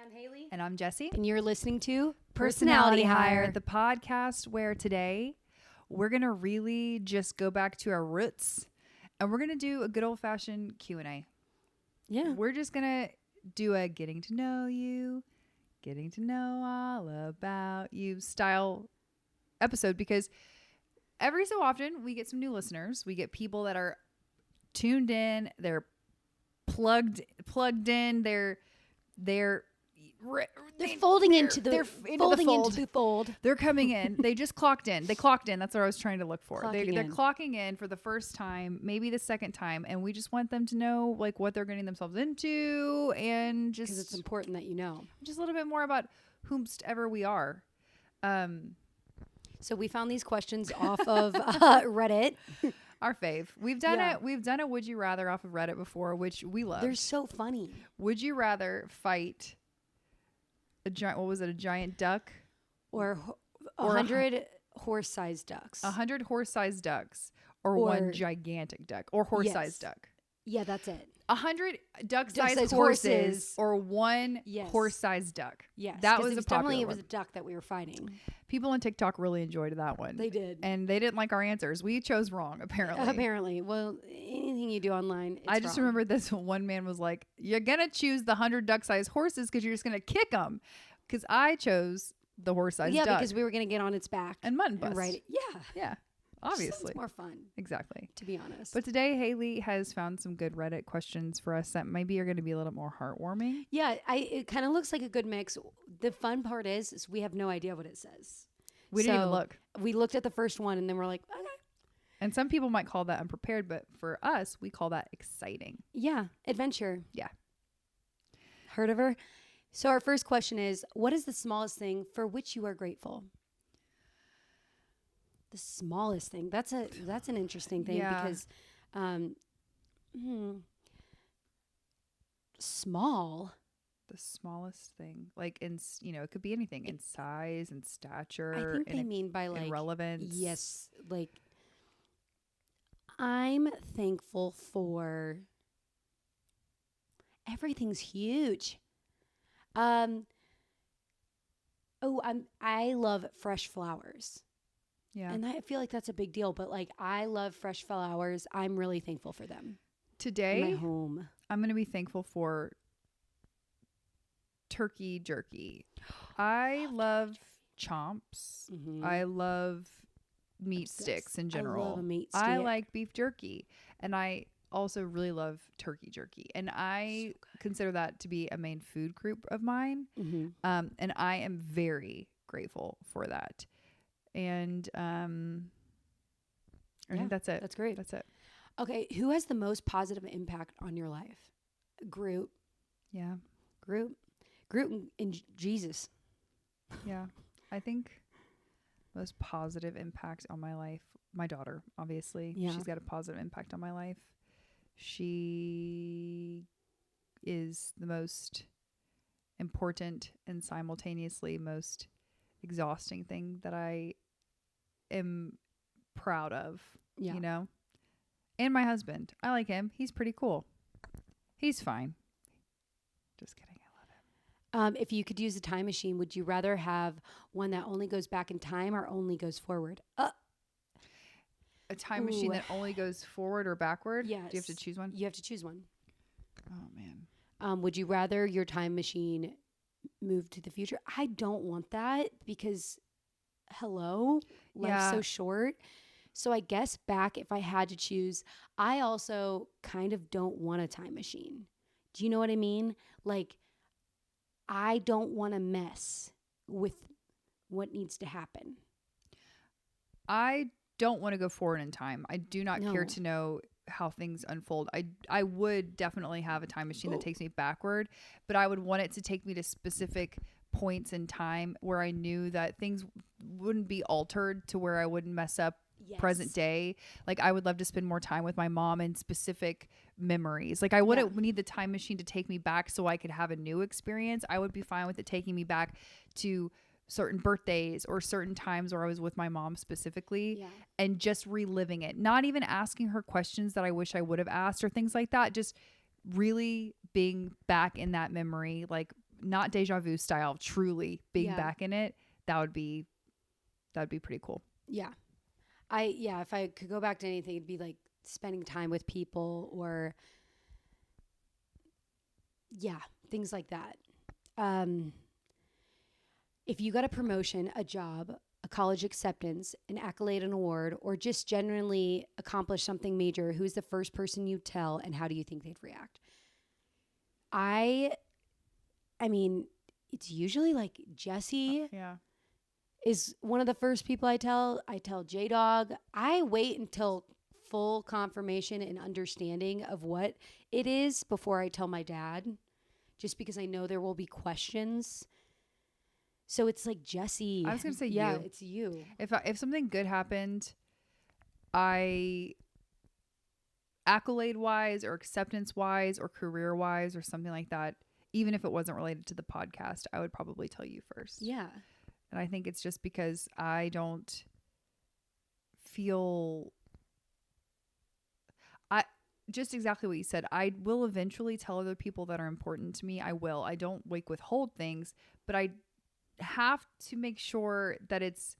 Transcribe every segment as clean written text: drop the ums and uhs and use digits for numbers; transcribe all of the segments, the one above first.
I'm Haley. And I'm Jesse. And you're listening to Personality Hire, the podcast where today we're going to really just go back to our roots and we're going to do a good old fashioned Q&A. Yeah. We're just going to do a getting to know you, getting to know all about you style episode, because every so often we get some new listeners. We get people that are tuned in, they're plugged in, they're folding into the fold. They're coming in. They just clocked in. They clocked in. That's what I was trying to look for. They're clocking in for the first time, maybe the second time, and we just want them to know like what they're getting themselves into, and just because it's important that you know just a little bit more about whomstever we are. So we found these questions off of Reddit. Our fave. We've done a would you rather off of Reddit before, which we love. They're so funny. Would you rather fight a giant duck or 100 horse-sized ducks? 100 horse-sized ducks or one gigantic duck or horse-sized duck? Yeah, that's it. 100 duck-sized horses or one horse-sized duck. Yes, that was a popular one. It was a duck that we were fighting. People on TikTok really enjoyed that one. They did. And they didn't like our answers. We chose wrong, apparently. Apparently. Well, anything you do online, it's I just remember this one man was like, you're going to choose the 100 duck-sized horses because you're just going to kick them. Because I chose the horse-sized duck. Yeah, because we were going to get on its back. And mutton bust. Right. Yeah. Yeah. Obviously. It's more fun. Exactly. To be honest. But today, Haley has found some good Reddit questions for us that maybe are going to be a little more heartwarming. Yeah, it kind of looks like a good mix. The fun part is we have no idea what it says. We didn't even look. We looked at the first one and then we're like, okay. And some people might call that unprepared, but for us, we call that exciting. Yeah, adventure. Yeah. Heard of her? So our first question is, what is the smallest thing for which you are grateful? The smallest thing. That's an interesting thing because small. The smallest thing, like it could be anything in size and stature. I think they mean by like relevance. Yes, like I'm thankful for everything's huge. I love fresh flowers. Yeah. And I feel like that's a big deal, but like I love fresh flowers. I'm really thankful for them. Today, in my home. I'm going to be thankful for turkey jerky. I love chomps. Mm-hmm. I love meat sticks in general. I love a meat stick. I like beef jerky, and I also really love turkey jerky, and I consider that to be a main food group of mine. Mm-hmm. And I am very grateful for that. And I think that's it. That's great. That's it. Okay, who has the most positive impact on your life? Groot. Yeah. Groot and Jesus. Yeah. I think most positive impact on my life, my daughter, obviously. Yeah. She's got a positive impact on my life. She is the most important and simultaneously most exhausting thing that I am proud of, you know? And my husband. I like him. He's pretty cool. He's fine. Just kidding. I love him. If you could use a time machine, would you rather have one that only goes back in time or only goes forward? A time machine that only goes forward or backward? Yes. Do you have to choose one? You have to choose one. Oh, man. Would you rather your time machine move to the future? I don't want that because, life's so short. So I guess back, if I had to choose, I also kind of don't want a time machine. Do you know what I mean? Like, I don't want to mess with what needs to happen. I don't want to go forward in time. I do not care to know how things unfold. I would definitely have a time machine that takes me backward, but I would want it to take me to specific points in time where I knew that things wouldn't be altered to where I wouldn't mess up present day. Like I would love to spend more time with my mom in specific memories. Like I wouldn't need the time machine to take me back so I could have a new experience. I would be fine with it taking me back to certain birthdays or certain times where I was with my mom specifically and just reliving it. Not even asking her questions that I wish I would have asked or things like that. Just really being back in that memory, like not deja vu style, truly being Yeah. back in it, that'd be pretty cool. Yeah. If I could go back to anything, it'd be like spending time with people or things like that. If you got a promotion, a job, a college acceptance, an accolade, an award, or just genuinely accomplish something major, who's the first person you tell and how do you think they'd react? I mean, it's usually like Jesse is one of the first people I tell. I tell J-Dog. I wait until full confirmation and understanding of what it is before I tell my dad, just because I know there will be questions. So it's like Jesse. I was going to say yeah, you. it's you. If something good happened, accolade wise or acceptance wise or career wise or something like that, even if it wasn't related to the podcast, I would probably tell you first. Yeah. And I think it's just because I don't feel just exactly what you said. I will eventually tell other people that are important to me. I will. I don't withhold things, but I have to make sure that it's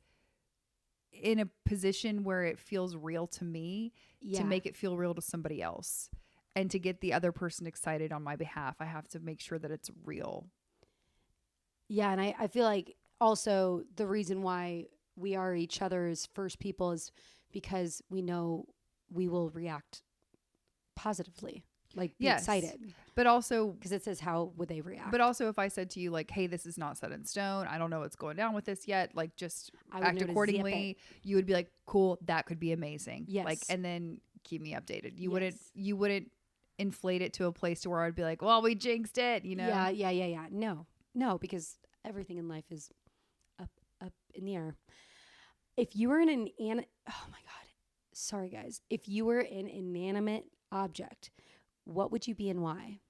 in a position where it feels real to me to make it feel real to somebody else. And to get the other person excited on my behalf, I have to make sure that it's real. Yeah, and I feel like also the reason why we are each other's first people is because we know we will react positively, like be excited. But also, because it says how would they react. But also, if I said to you like, "Hey, this is not set in stone. I don't know what's going down with this yet. Like, just act accordingly," you would be like, "Cool, that could be amazing." Yes. Like, and then keep me updated. You wouldn't inflate it to a place to where I'd be like, "Well, we jinxed it," you know? Yeah. No, because everything in life is up in the air. If you were in oh my God, sorry guys. If you were an inanimate object, what would you be and why?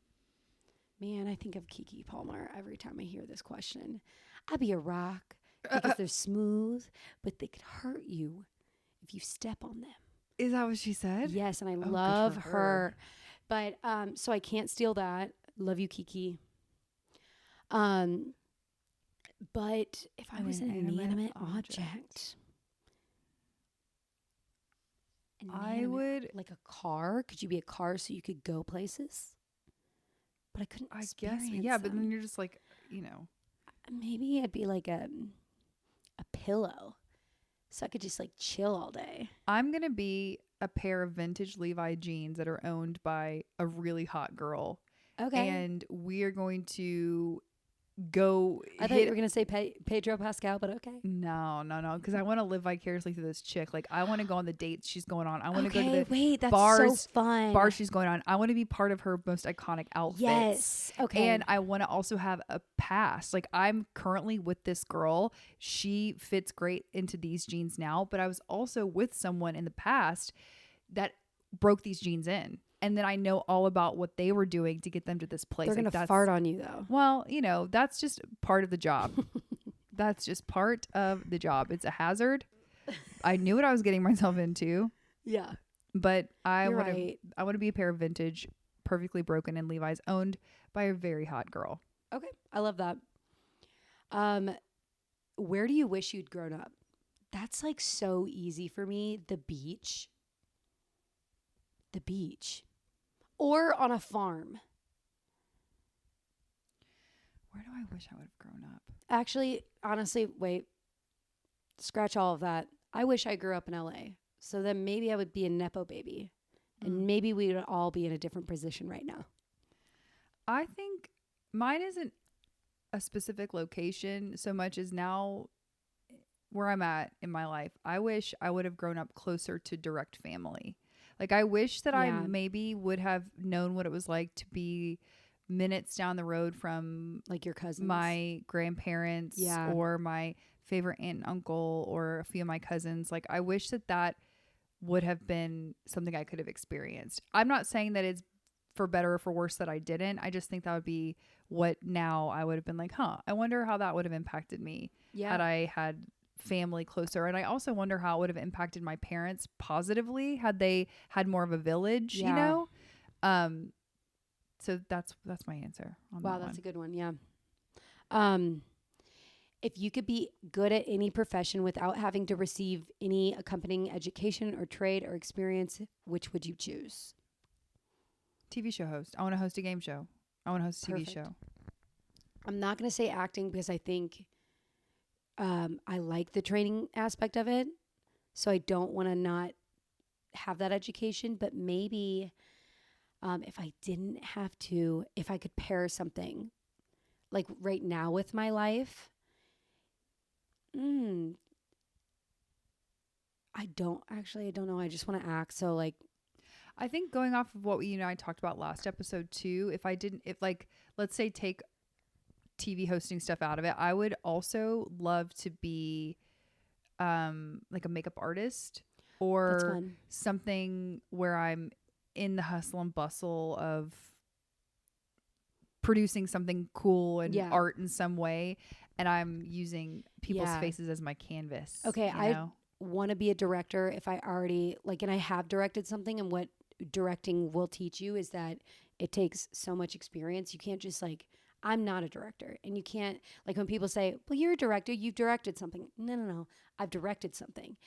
Man, I think of Keke Palmer every time I hear this question. I'd be a rock because they're smooth, but they could hurt you if you step on them. Is that what she said? Yes, and I love her. But so I can't steal that. Love you, Keke. But if I was an inanimate object, I would like a car. Could you be a car so you could go places? But I couldn't. I guess, yeah. But then you're just like, you know. Maybe I'd be like a pillow, so I could just like chill all day. I'm gonna be a pair of vintage Levi jeans that are owned by a really hot girl. Okay. And we are going to go. I thought you were going to say Pedro Pascal, but okay. No. Because I want to live vicariously through this chick. Like, I want to go on the dates she's going on. I want to go to the that's bars, so fun. Bars she's going on. I want to be part of her most iconic outfits. Yes. Okay. And I want to also have a past. Like, I'm currently with this girl. She fits great into these jeans now. But I was also with someone in the past that broke these jeans in. And then I know all about what they were doing to get them to this place. They're going to fart on you, though. Well, you know, that's just part of the job. That's just part of the job. It's a hazard. I knew what I was getting myself into. Yeah. But I want to be a pair of vintage, perfectly broken and Levi's owned by a very hot girl. Okay. I love that. Where do you wish you'd grown up? That's like so easy for me. The beach. Or on a farm. Where do I wish I would have grown up? Actually, honestly, wait. Scratch all of that. I wish I grew up in LA. So then maybe I would be a Nepo baby. And maybe we would all be in a different position right now. I think mine isn't a specific location so much as now where I'm at in my life. I wish I would have grown up closer to direct family. Like, I wish that I maybe would have known what it was like to be minutes down the road from like your cousins, my grandparents, or my favorite aunt and uncle, or a few of my cousins. Like, I wish that would have been something I could have experienced. I'm not saying that it's for better or for worse that I didn't. I just think that would be what now I would have been like, I wonder how that would have impacted me had I had family closer. And I also wonder how it would have impacted my parents positively had they had more of a village, you know? So that's my answer on that that's a good one. Yeah. If you could be good at any profession without having to receive any accompanying education or trade or experience, which would you choose? TV show host. I want to host a game show. I want to host a TV show. I'm not going to say acting because I think I like the training aspect of it. So I don't want to not have that education. But maybe if I didn't have to, if I could pair something like right now with my life, I don't know. I just want to act. So like, I think going off of what you and I talked about last episode too, if like, let's say take TV hosting stuff out of it, I would also love to be like a makeup artist or something where I'm in the hustle and bustle of producing something cool and art in some way, and I'm using people's faces as my canvas. Okay, I want to be a director if I already like, and I have directed something, and what directing will teach you is that it takes so much experience. You can't just like, I'm not a director, and you can't like when people say, well, you're a director, you've directed something. No. I've directed something.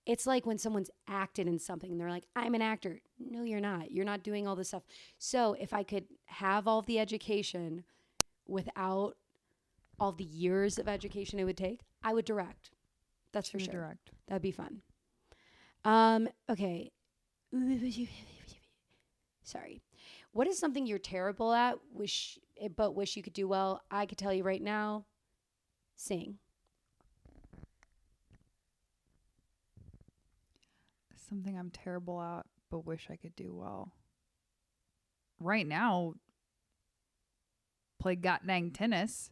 It's like when someone's acted in something and they're like, I'm an actor. No, you're not. You're not doing all this stuff. So if I could have all the education without all the years of education it would take, I would direct. That's for sure. Direct. That'd be fun. Okay. Sorry. What is something you're terrible at, but wish you could do well? I could tell you right now, sing. Something I'm terrible at, but wish I could do well. Right now, play god dang tennis.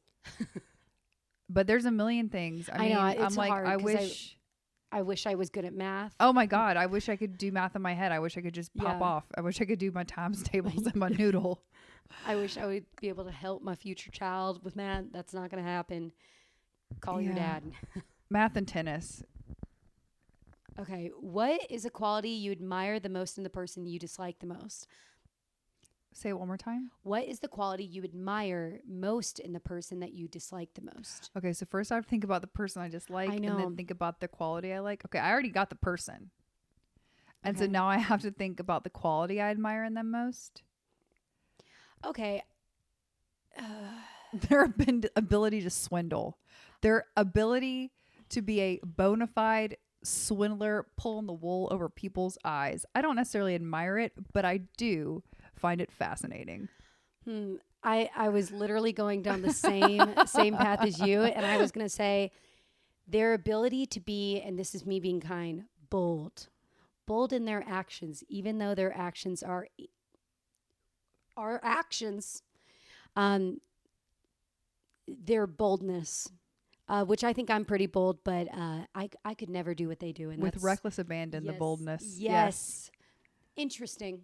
But there's a million things. I mean, know, it's I'm like, hard I wish I was good at math. Oh my God. I wish I could do math in my head. I wish I could just pop off. I wish I could do my times tables and my noodle. I wish I would be able to help my future child with math. That's not going to happen. Call your dad. Math and tennis. Okay. What is a quality you admire the most in the person you dislike the most? Say it one more time. What is the quality you admire most in the person that you dislike the most? Okay, so first I have to think about the person I dislike and then think about the quality I like. Okay, I already got the person. And so now I have to think about the quality I admire in them most. Okay. Their ability to swindle. Their ability to be a bona fide swindler, pulling the wool over people's eyes. I don't necessarily admire it, but I do find it fascinating. I was literally going down the same path as you, and I was going to say their ability to be, and this is me being kind, bold in their actions, even though their actions are actions. Their boldness. Which I think I'm pretty bold, but I could never do what they do. And with reckless abandon, the boldness. Yes. Interesting.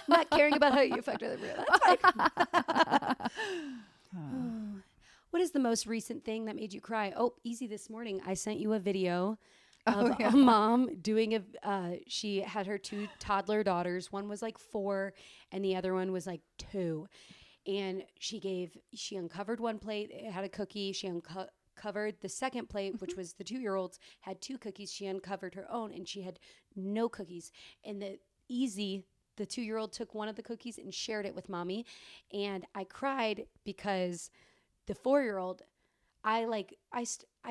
Not caring about how you affect other people. That's fine. What is the most recent thing that made you cry? Oh, easy this morning. I sent you a video of a mom doing she had her 2 toddler daughters. One was like 4 and the other one was like 2. And she uncovered one plate. It had a cookie. She uncovered the second plate, which was the 2-year-old's, had 2 cookies. She uncovered her own, and she had no cookies. And the 2-year-old took one of the cookies and shared it with mommy. And I cried because the 4-year-old, I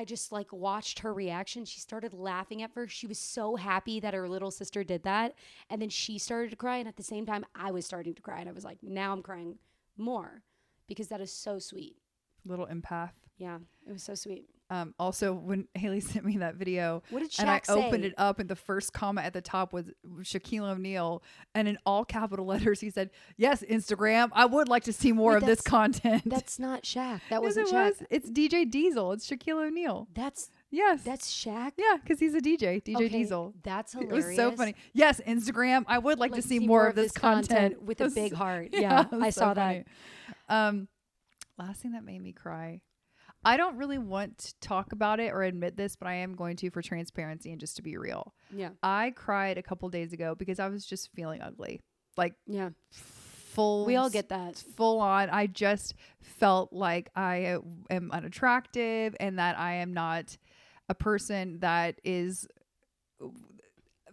just like watched her reaction. She started laughing at first. She was so happy that her little sister did that. And then she started to cry. And at the same time, I was starting to cry. And I was like, now I'm crying more because that is so sweet. Little empath. Yeah, it was so sweet. Also, when Haley sent me that video, what did Shaq and I say? opened it up, and the first comment at the top was Shaquille O'Neal, and in all capital letters, he said, "Yes, Instagram, I would like to see more of this content." That's not Shaq. That wasn't Shaq. It's DJ Diesel. It's Shaquille O'Neal. That's Shaq. Yeah, because he's a DJ. DJ Diesel. That's hilarious. It was so funny. Yes, Instagram, I would like to see more of this content with a big heart. Yeah, I saw that. Last thing that made me cry. I don't really want to talk about it or admit this, but I am going to for transparency and just to be real. Yeah. I cried a couple days ago because I was just feeling ugly. Like, full. We all get that. Full on. I just felt like I am unattractive and that I am not a person that is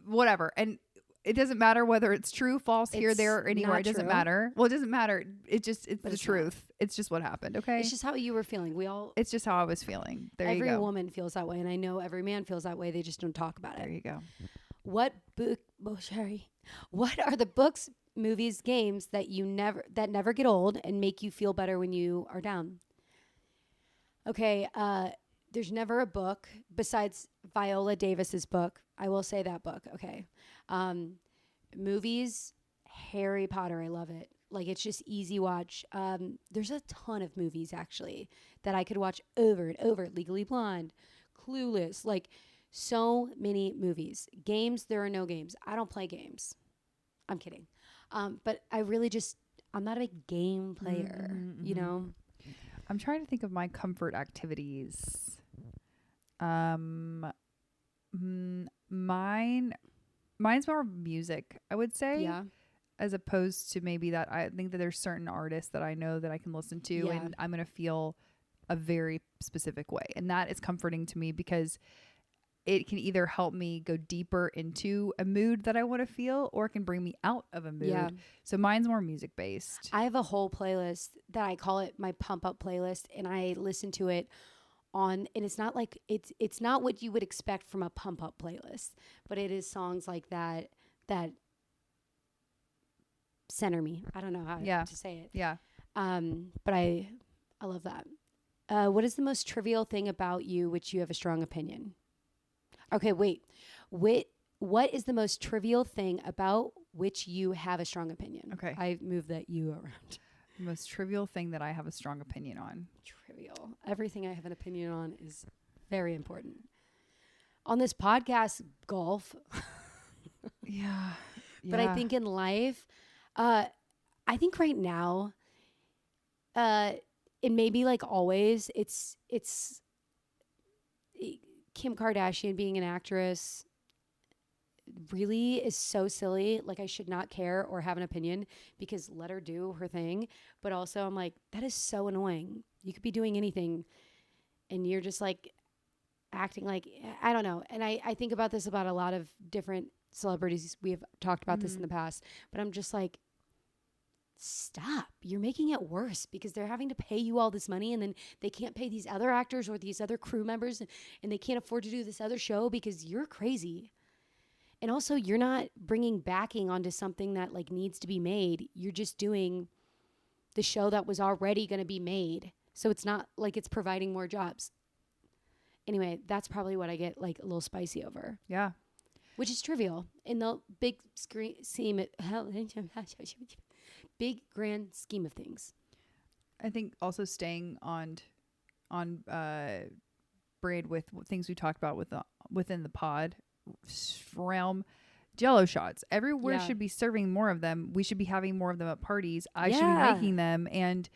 whatever. And it doesn't matter whether it's true, false, here, there, or anywhere. It doesn't matter. Well, it doesn't matter. It's the truth. It's just what happened. Okay. It's just how you were feeling. It's just how I was feeling. Every woman feels that way. And I know every man feels that way. They just don't talk about it. There you go. What are the books, movies, games that never get old and make you feel better when you are down? Okay. There's never a book besides Viola Davis's book. I will say that book. Okay. Movies, Harry Potter. I love it. Like, it's just easy watch. There's a ton of movies actually that I could watch over and over. Legally Blonde, Clueless, like so many movies. Games, there are no games. I don't play games. I'm kidding. But I really I'm not a big game player, you know? I'm trying to think of my comfort activities. Mine's more music, I would say. Yeah. As opposed to maybe that I think that there's certain artists that I know that I can listen to and I'm going to feel a very specific way. And that is comforting to me because it can either help me go deeper into a mood that I want to feel or it can bring me out of a mood. Yeah. So mine's more music based. I have a whole playlist that I call it my pump up playlist, and I listen to it and it's not like it's not what you would expect from a pump up playlist, but it is songs like that center me. I don't know how to say it. Yeah. But I love that. What is the most trivial thing about you which you have a strong opinion? Okay, wait. What is the most trivial thing about which you have a strong opinion? Okay. I moved that you around. The most trivial thing that I have a strong opinion on. Trivial. Everything I have an opinion on is very important. On this podcast, golf. Yeah. But I think in life, I think right now, it may be like always, it's Kim Kardashian being an actress really is so silly. Like, I should not care or have an opinion because let her do her thing. But also I'm like, that is so annoying. You could be doing anything and you're just like acting like, I don't know. And I think about this about a lot of different celebrities. We have talked about this in the past, but I'm just like, stop. You're making it worse because they're having to pay you all this money and then they can't pay these other actors or these other crew members and they can't afford to do this other show because you're crazy. And also, you're not bringing backing onto something that like needs to be made. You're just doing the show that was already going to be made. So it's not like it's providing more jobs. Anyway, that's probably what I get like a little spicy over. Yeah. Which is trivial in the big big grand scheme of things. I think also staying on braid with things we talked about within the pod realm. Jello shots everywhere should be serving more of them. We should be having more of them at parties. I should be making them, and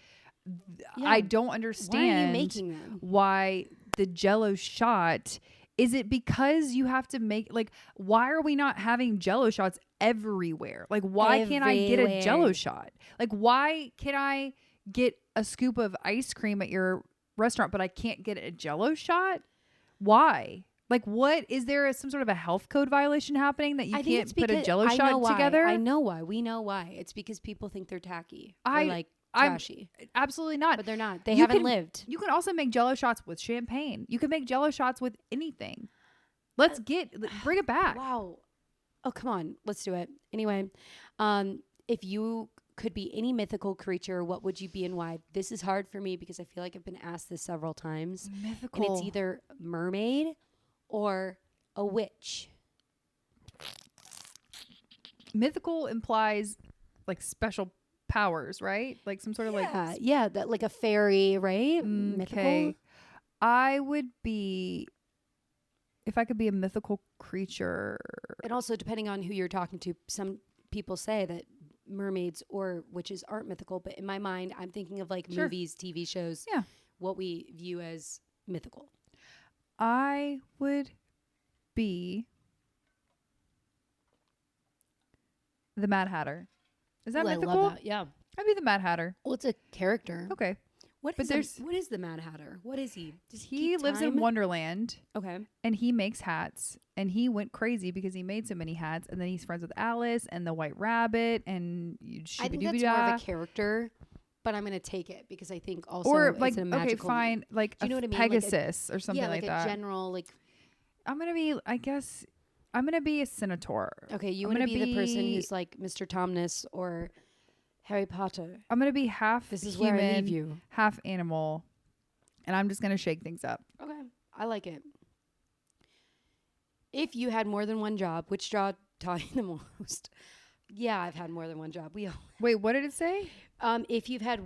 I don't understand why are you making them? Why the Jello shot. Is it because you have to make, like, why are we not having Jello shots everywhere? Like, why can't I get a Jello shot? Like, why can I get a scoop of ice cream at your restaurant, but I can't get a Jello shot? Why? Like, what? Is there some sort of a health code violation happening that you can't put a Jello shot together? I know why. We know why. It's because people think they're tacky or like trashy. Absolutely not. But they're not. They haven't lived. You can also make Jello shots with champagne. You can make Jello shots with anything. Let's bring it back. Wow. Oh, come on. Let's do it. Anyway, if you could be any mythical creature, what would you be and why? This is hard for me because I feel like I've been asked this several times. Mythical. And it's either mermaid or a witch. Mythical implies like special powers, right? Like some sort of that like a fairy, right? Mythical. Okay. I would be, if I could be a mythical creature. And also depending on who you're talking to, some people say that mermaids or witches aren't mythical, but in my mind, I'm thinking of like movies, TV shows, what we view as mythical. I would be the Mad Hatter. Is that mythical? I love that. Yeah. I'd be the Mad Hatter. Well, it's a character. Okay. What is the Mad Hatter? What is he? Does he lives in Wonderland. Okay. And he makes hats. And he went crazy because he made so many hats. And then he's friends with Alice and the White Rabbit and I think that's more of a character, but I'm gonna take it because I think also or it's like a magical. Okay, fine, like do you know what I mean? Pegasus or something like that. A general like. I'm gonna be. I guess I'm gonna be a senator. Okay, you want to be the person who's like Mr. Tumnus or Harry Potter. I'm gonna be half This is human, where I leave you. Half animal, and I'm just gonna shake things up. Okay, I like it. If you had more than one job, which job taught you the most? Yeah, I've had more than one job. We all. Wait, what did it say? If you've had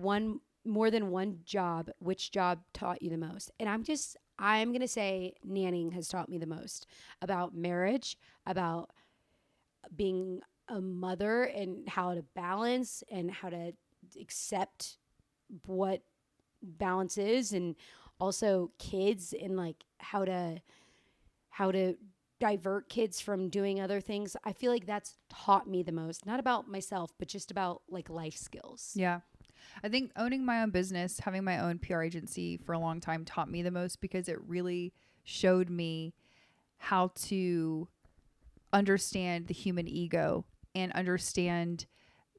more than one job, which job taught you the most? And I'm going to say nannying has taught me the most about marriage, about being a mother and how to balance and how to accept what balance is, and also kids and like how to divert kids from doing other things. I feel like that's taught me the most, not about myself, but just about like life skills. Yeah. I think owning my own business, having my own PR agency for a long time taught me the most because it really showed me how to understand the human ego and understand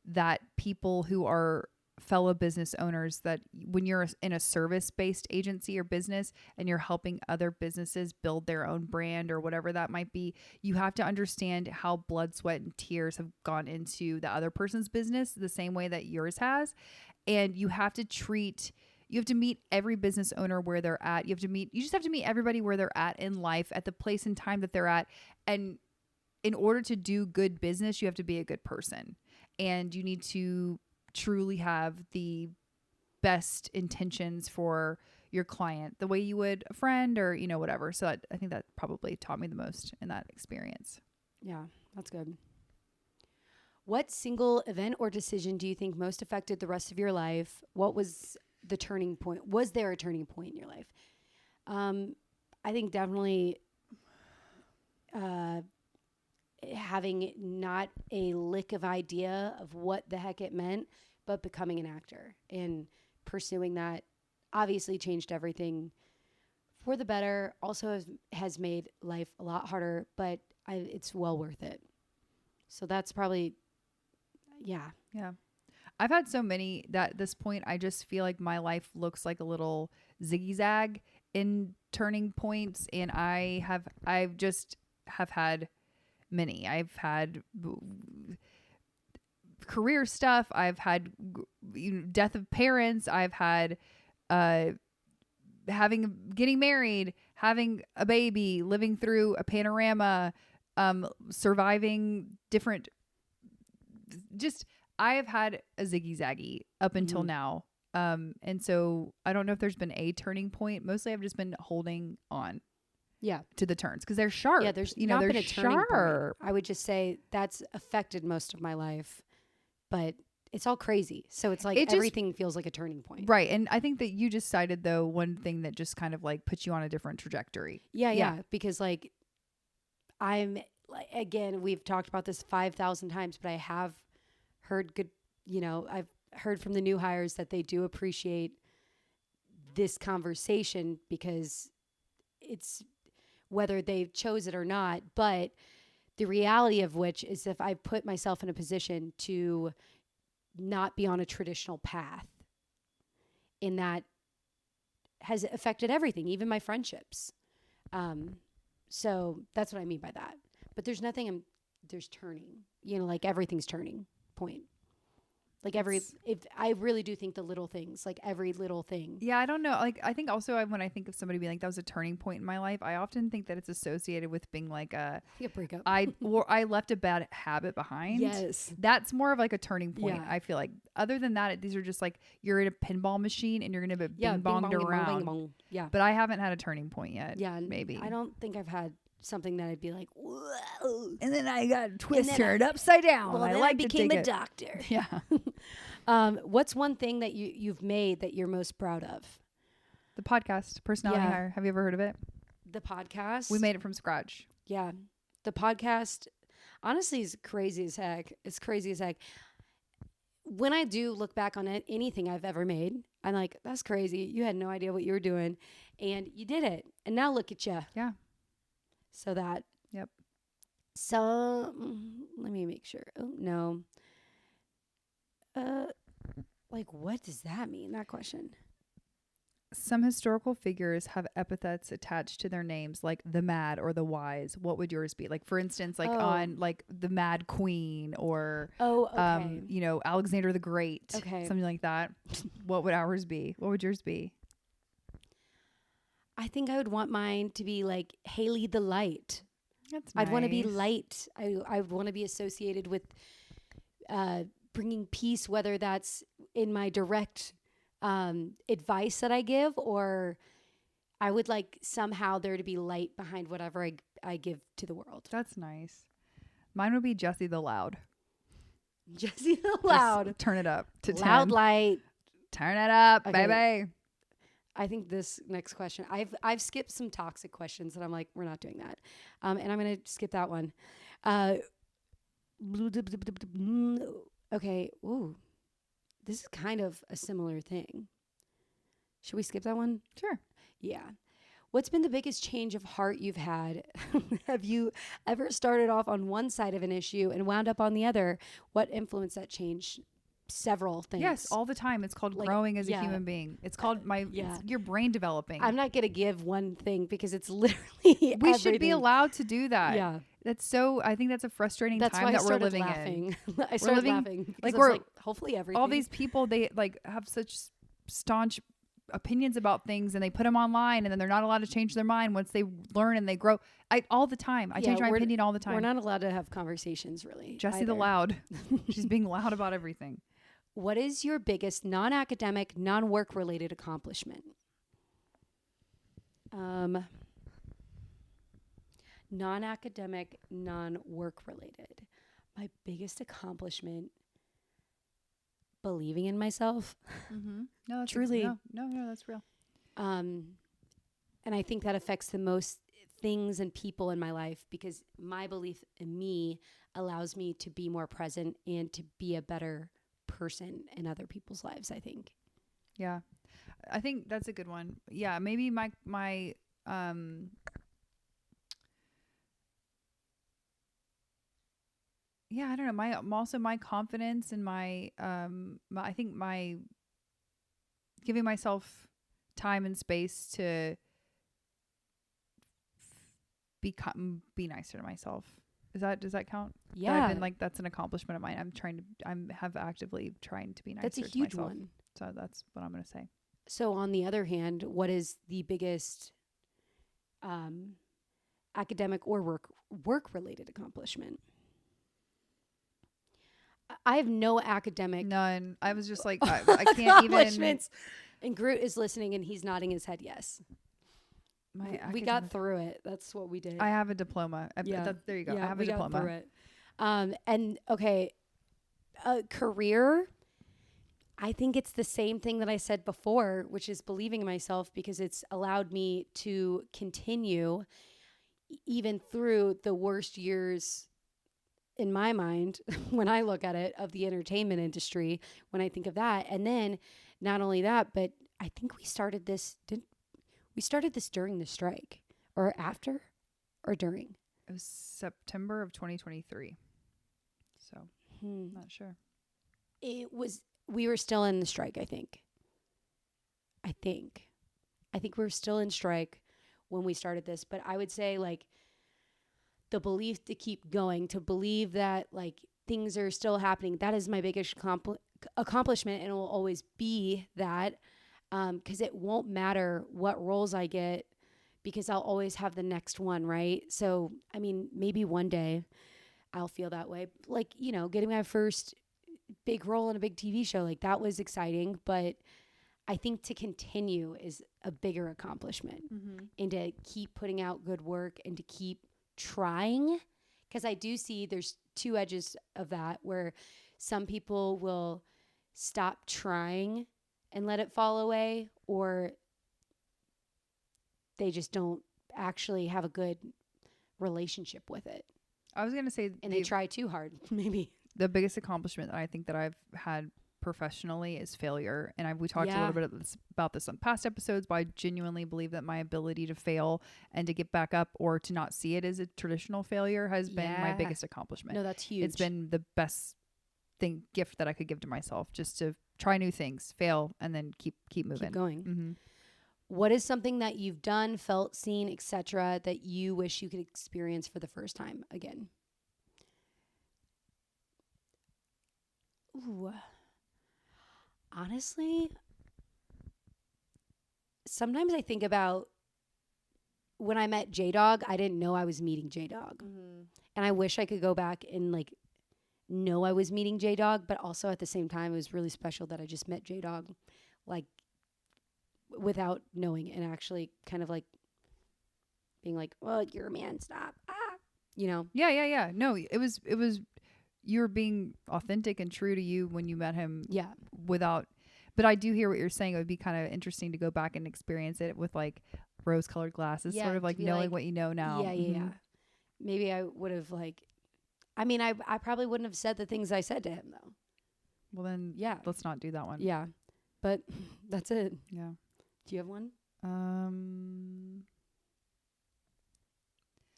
that people who are fellow business owners, that when you're in a service-based agency or business and you're helping other businesses build their own brand or whatever that might be, you have to understand how blood, sweat, and tears have gone into the other person's business the same way that yours has. And you have to meet every business owner where they're at. You just have to meet everybody where they're at in life, at the place and time that they're at. And in order to do good business, you have to be a good person, and you need to truly have the best intentions for your client, the way you would a friend or, whatever. So I think that probably taught me the most in that experience. Yeah, that's good. What single event or decision do you think most affected the rest of your life? What was the turning point? Was there a turning point in your life? I think definitely having not a lick of idea of what the heck it meant, but becoming an actor and pursuing that obviously changed everything for the better. Also has made life a lot harder, but it's well worth it. So that's probably, yeah. Yeah. I've had so many that at this point, I just feel like my life looks like a little zigzag in turning points. And I've just have had many. I've had career stuff. I've had death of parents. I've had getting married, having a baby, living through a panorama, surviving different. Just I have had a ziggy zaggy up until now. And so I don't know if there's been a turning point. Mostly I've just been holding on. Yeah, to the turns because they're sharp. Yeah, there's not been a turning point. I would just say that's affected most of my life, but it's all crazy. So it's like everything feels like a turning point. Right. And I think that you just cited though one thing that just kind of like puts you on a different trajectory. Yeah. Because like I'm like, again, we've talked about this 5,000 times, but I have heard good, I've heard from the new hires that they do appreciate this conversation because it's whether they chose it or not, but the reality of which is if I put myself in a position to not be on a traditional path, and that has affected everything, even my friendships. So that's what I mean by that. But there's turning, like everything's turning point. Like if I really do think the little things, like every little thing. Yeah, I don't know. Like I think also when I think of somebody being like that was a turning point in my life, I often think that it's associated with being like a breakup. I left a bad habit behind. Yes, that's more of like a turning point. Yeah. I feel like other than that, these are just like you're in a pinball machine and you're gonna be bing bonged around. Bing bong. Yeah, but I haven't had a turning point yet. Yeah, maybe. I don't think I've had something that I'd be like, whoa. And then I got turned upside down. Well, I became a doctor. Yeah. What's one thing that you've made that you're most proud of? The podcast, Personality Hire. Have you ever heard of it? The podcast? We made it from scratch. Yeah. The podcast, honestly, is crazy as heck. It's crazy as heck. when I do look back on it, anything I've ever made, I'm like, that's crazy. You had no idea what you were doing and you did it. And now look at you. Yeah. So that. Yep. So let me make sure. Oh, no. Like, what does that mean? That question. Some historical figures have epithets attached to their names, like the Mad or the Wise. What would yours be? Like, for instance, like on like the Mad Queen or you know, Alexander the Great, something like that. What would ours be? What would yours be? I think I would want mine to be like Haley the Light. That's nice. I'd want to be light. I would want to be associated with bringing peace, whether that's in my direct advice that I give, or I would like somehow there to be light behind whatever I give to the world. That's nice. Mine would be Jessie the Loud. Jessie the Loud. Just turn it up to loud 10. light. Turn it up, Okay. baby. I think this next question, I've skipped some toxic questions and I'm like, we're not doing that. And I'm going to skip that one. Okay. Ooh. This is kind of a similar thing. Should we skip that one? Sure. Yeah. What's been the biggest change of heart you've had? Have you ever started off on one side of an issue and wound up on the other? What influenced that change? Several things. Yes, all the time. It's called growing as a human being. It's called it's your brain developing. I'm not going to give one thing because it's literally we should be allowed to do that. Yeah. That's so, I think that's a frustrating time that we're living laughing. in. I started laughing. Like we're hopefully everything. All these people, they like have such staunch opinions about things and they put them online and then they're not allowed to change their mind once they learn and they grow. All the time. I change my opinion all the time. We're not allowed to have conversations really. Jessie the Loud. She's being loud about everything. What is your biggest non-academic, non-work related accomplishment? Non-academic, non-work related. My biggest accomplishment, believing in myself. Mm-hmm. No, that's truly. No, that's real. And I think that affects the most things and people in my life because my belief in me allows me to be more present and to be a better person in other people's lives, I think. Yeah. I think that's a good one. Yeah, maybe my yeah, I don't know. Also my confidence and I think my giving myself time and space to be nicer to myself. Does that count? Yeah. I've been like, that's an accomplishment of mine. have actively trying to be nicer to myself. That's a huge one. So that's what I'm going to say. So on the other hand, what is the biggest academic or work related accomplishment? I have no academic. None. I was just like, I can't even. And Groot is listening and he's nodding his head yes. We got through it. That's what we did. I have a diploma. There you go. Yeah, I have a diploma. Got through it. And okay, career. I think it's the same thing that I said before, which is believing in myself because it's allowed me to continue even through the worst years in my mind when I look at it of the entertainment industry, when I think of that. And then not only that, but I think we started this during the strike or after or during. It was September of 2023. So not sure. We were still in the strike, I think we were still in strike when we started this, but I would say like the belief to keep going, to believe that like things are still happening. That is my biggest accomplishment. And it will always be that, cause it won't matter what roles I get because I'll always have the next one. Right. So, I mean, maybe one day I'll feel that way. Like, you know, getting my first big role in a big TV show, like that was exciting, but I think to continue is a bigger accomplishment and to keep putting out good work and to keep trying. Cause I do see there's two edges of that where some people will stop trying and let it fall away, or they just don't actually have a good relationship with it. I was going to say, and they try too hard, maybe. The biggest accomplishment that I think that I've had professionally is failure. And we talked a little bit about this on past episodes, but I genuinely believe that my ability to fail and to get back up or to not see it as a traditional failure has been my biggest accomplishment. No, that's huge. It's been the best gift that I could give to myself, just to try new things, fail, and then keep moving. Keep going. Mm-hmm. What is something that you've done, felt, seen, etc., that you wish you could experience for the first time again? Ooh. Honestly, sometimes I think about when I met J-Dog, I didn't know I was meeting J-Dog. Mm-hmm. And I wish I could go back and like know I was meeting J-Dog, but also at the same time, it was really special that I just met J-Dog, like without knowing, and actually kind of like being like, well, you're a man, stop. You know? Yeah. No, it was you were being authentic and true to you when you met him. Yeah. But I do hear what you're saying. It would be kind of interesting to go back and experience it with like rose-colored glasses, sort of like knowing like, what you know now. Yeah. Maybe I would have like, I mean, I probably wouldn't have said the things I said to him though. Well then, let's not do that one. Yeah. But that's it. Yeah. Do you have one?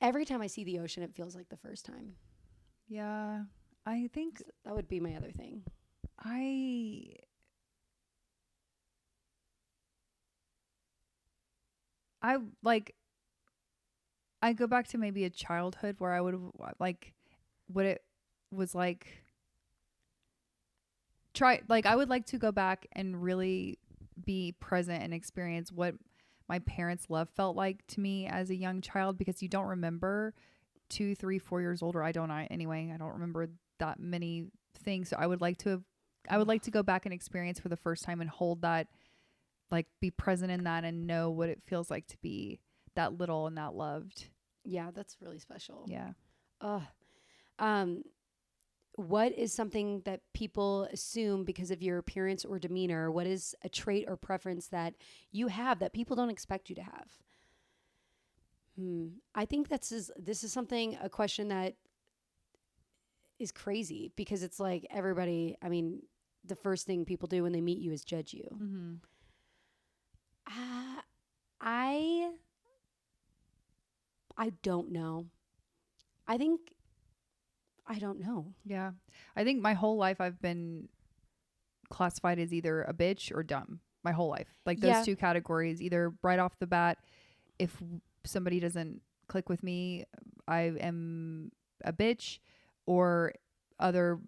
Every time I see the ocean, it feels like the first time. Yeah. I think that would be my other thing. I go back to maybe a childhood where I would have like what it was like. I would like to go back and really be present and experience what my parents' love felt like to me as a young child, because you don't remember 2, 3, 4 years older. I don't remember that many things. So I would like to go back and experience for the first time and hold that, like be present in that and know what it feels like to be that little and that loved. Yeah, that's really special. Yeah. What is something that people assume because of your appearance or demeanor? What is a trait or preference that you have that people don't expect you to have? I think this is a question that is crazy, because it's like everybody, I mean, the first thing people do when they meet you is judge you. Mm-hmm. I don't know. I don't know. Yeah. I think my whole life I've been classified as either a bitch or dumb. My whole life. Like those two categories, either right off the bat, if somebody doesn't click with me, I am a bitch, or other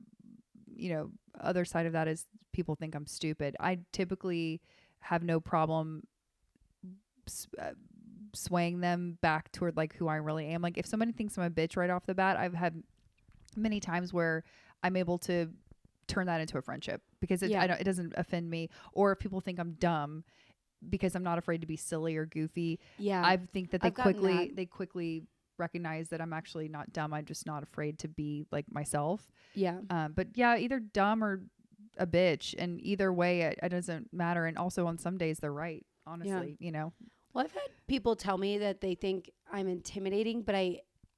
side of that is people think I'm stupid. I typically have no problem swaying them back toward like who I really am. Like if somebody thinks I'm a bitch right off the bat, I've had many times where I'm able to turn that into a friendship because it doesn't offend me. Or if people think I'm dumb, because I'm not afraid to be silly or goofy. Yeah, I think that they quickly recognize that I'm actually not dumb. I'm just not afraid to be like myself. Yeah. But yeah, either dumb or a bitch, and either way, it doesn't matter. And also on some days they're right. Honestly, you know. Well, I've had people tell me that they think I'm intimidating, but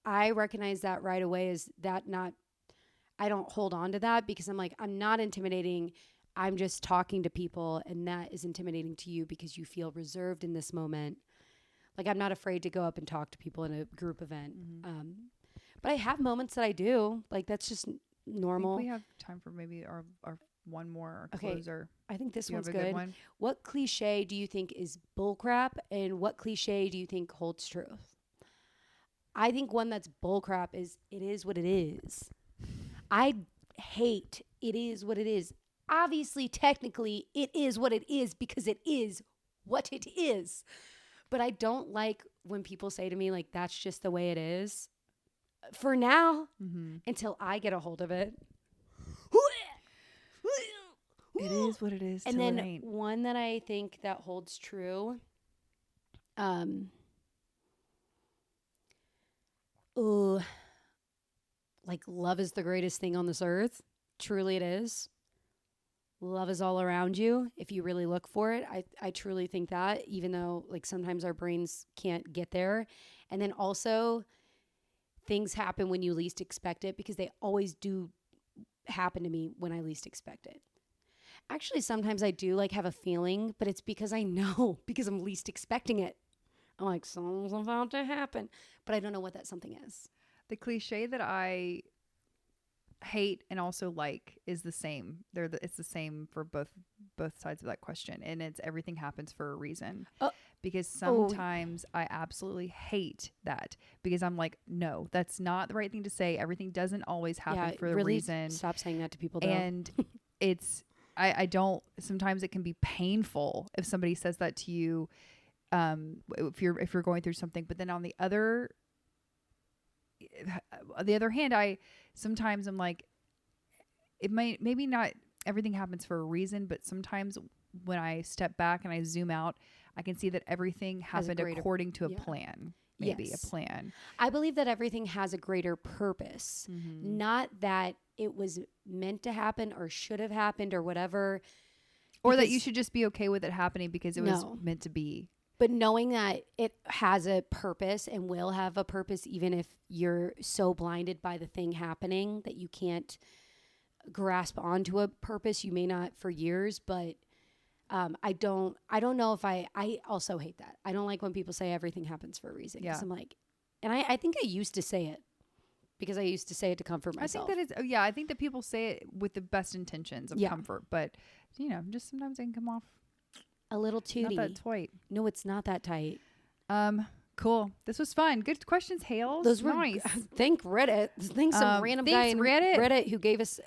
I recognize that right away as that not. I don't hold on to that because I'm like, I'm not intimidating. I'm just talking to people, and that is intimidating to you because you feel reserved in this moment. Like I'm not afraid to go up and talk to people in a group event. Mm-hmm. But I have moments that I do. Like that's just normal. I think we have time for maybe our one more closer. I think this one's good. One? What cliche do you think is bullcrap, and what cliche do you think holds truth? I think one that's bullcrap is it is what it is. I hate it is what it is. Obviously, technically, it is what it is because it is what it is. But I don't like when people say to me, like, that's just the way it is. For now, until I get a hold of it. It is what it is. And then one that I think that holds true. Like love is the greatest thing on this earth. Truly it is. Love is all around you if you really look for it. I truly think that, even though like sometimes our brains can't get there. And then also things happen when you least expect it, because they always do happen to me when I least expect it. Actually, sometimes I do like have a feeling, but it's because I know because I'm least expecting it. I'm like, something's about to happen, but I don't know what that something is. The cliche that I hate and also like is the same. It's the same for both sides of that question, and it's everything happens for a reason. Because sometimes I absolutely hate that, because I'm like, no, that's not the right thing to say. Everything doesn't always happen for a reason. Stop saying that to people, though. And it's I don't. Sometimes it can be painful if somebody says that to you. If you're going through something, but then on the other hand, sometimes I'm like, maybe not everything happens for a reason, but sometimes when I step back and I zoom out, I can see that everything happened according to a plan. Maybe a plan. I believe that everything has a greater purpose, not that it was meant to happen or should have happened or whatever. Or that you should just be okay with it happening because it was meant to be. But knowing that it has a purpose and will have a purpose, even if you're so blinded by the thing happening that you can't grasp onto a purpose, you may not for years, but I don't know if I also hate that. I don't like when people say everything happens for a reason. Because I'm like, and I think I used to say it because I used to say it to comfort myself. I think that people say it with the best intentions of comfort, but just sometimes it can come off a little tooty. Not that tight. No, it's not that tight. Cool. This was fun. Good questions, Hales. Those were nice. Thank Reddit. Thanks some random guy in Reddit who gave us.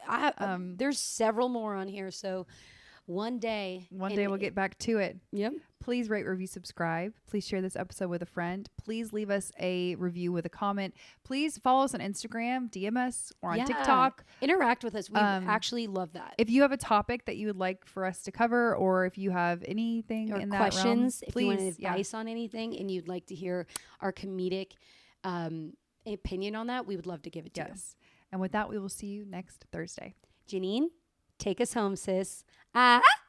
There's several more on here, so one day we'll get back to it. Yep. Please rate, review, subscribe. Please share this episode with a friend. Please leave us a review with a comment. Please follow us on Instagram, DM us, or on TikTok. Interact with us. We actually love that. If you have a topic that you would like for us to cover, or if you have anything or in questions, that realm, if you want advice on anything and you'd like to hear our comedic opinion on that, we would love to give it to you. And with that, we will see you next Thursday. Janine, take us home, sis.